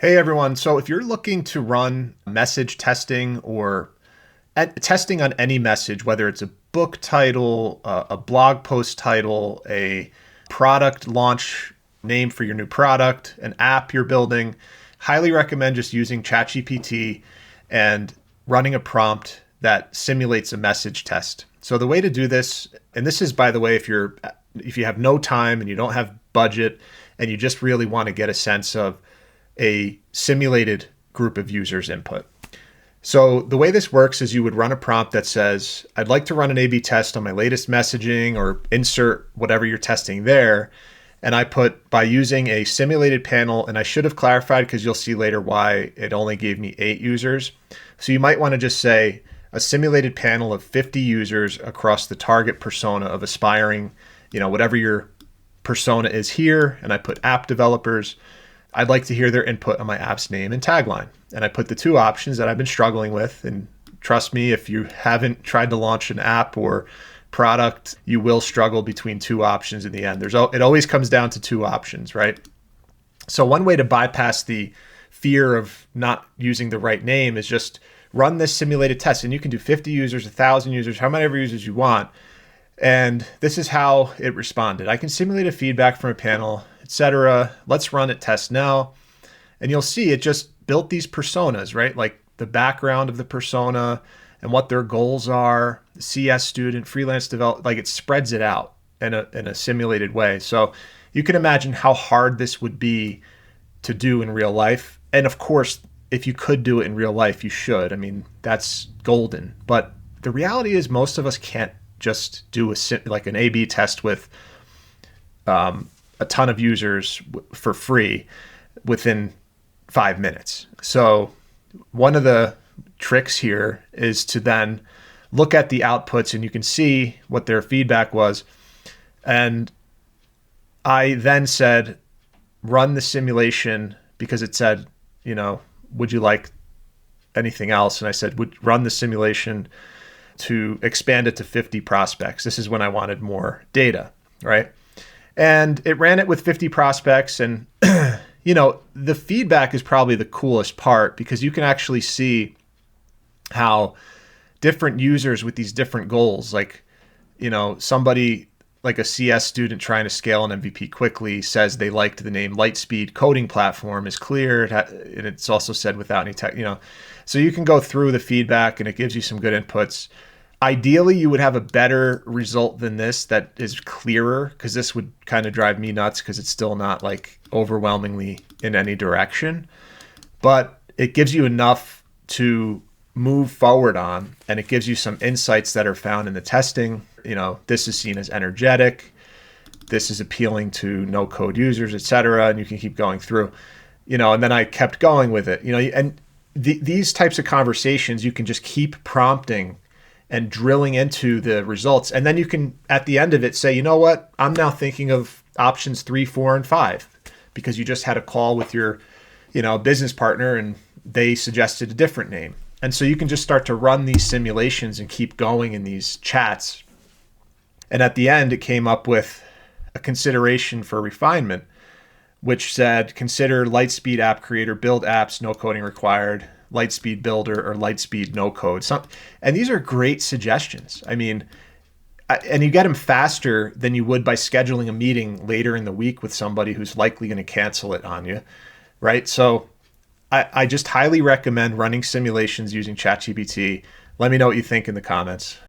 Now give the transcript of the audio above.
Hey everyone. So if you're looking to run message testing or testing on any message, whether it's a book title, a blog post title, a product launch name for your new product, an app you're building, highly recommend just using ChatGPT and running a prompt that simulates a message test. So the way to do this, and this is by the way, if you have no time and you don't have budget and you just really want to get a sense of a simulated group of users' input. So the way this works is you would run a prompt that says, I'd like to run an A/B test on my latest messaging, or insert whatever you're testing there. And I put by using a simulated panel, and I should have clarified because you'll see later why it only gave me 8 users. So you might want to just say a simulated panel of 50 users across the target persona of aspiring, whatever your persona is here. And I put app developers. I'd like to hear their input on my app's name and tagline. And I put the two options that I've been struggling with. And trust me, if you haven't tried to launch an app or product, you will struggle between two options in the end. It always comes down to two options, right? So one way to bypass the fear of not using the right name is just run this simulated test. And you can do 50 users, 1,000 users, how many users you want. And this is how it responded. I can simulate a feedback from a panel, etc. Let's run it test now. And you'll see it just built these personas, right? Like the background of the persona and what their goals are, the CS student, freelance develop, like it spreads it out in a simulated way. So you can imagine how hard this would be to do in real life. And of course, if you could do it in real life, you should. I mean, that's golden. But the reality is most of us can't just do like an A/B test with a ton of users for free within 5 minutes. So one of the tricks here is to then look at the outputs, and you can see what their feedback was. And I then said, run the simulation, because it said, would you like anything else? And I said, would run the simulation to expand it to 50 prospects. This is when I wanted more data, right? And it ran it with 50 prospects. And, the feedback is probably the coolest part, because you can actually see how different users with these different goals, like, somebody like a CS student trying to scale an MVP quickly says they liked the name Lightspeed Coding Platform is clear. And it's also said without any tech, so you can go through the feedback and it gives you some good inputs. Ideally, you would have a better result than this that is clearer, because this would kind of drive me nuts because it's still not like overwhelmingly in any direction. But it gives you enough to move forward on, and it gives you some insights that are found in the testing. This is seen as energetic. This is appealing to no-code users, etc. And you can keep going through, and then I kept going with it, and these types of conversations, you can just keep prompting and drilling into the results. And then you can, at the end of it, say, you know what, I'm now thinking of options 3, 4, and 5, because you just had a call with your, business partner and they suggested a different name. And so you can just start to run these simulations and keep going in these chats. And at the end, it came up with a consideration for refinement, which said, consider Lightspeed App Creator, build apps, no coding required, Lightspeed Builder, or Lightspeed No Code. And these are great suggestions. I mean, and you get them faster than you would by scheduling a meeting later in the week with somebody who's likely going to cancel it on you, right? So I just highly recommend running simulations using ChatGPT. Let me know what you think in the comments.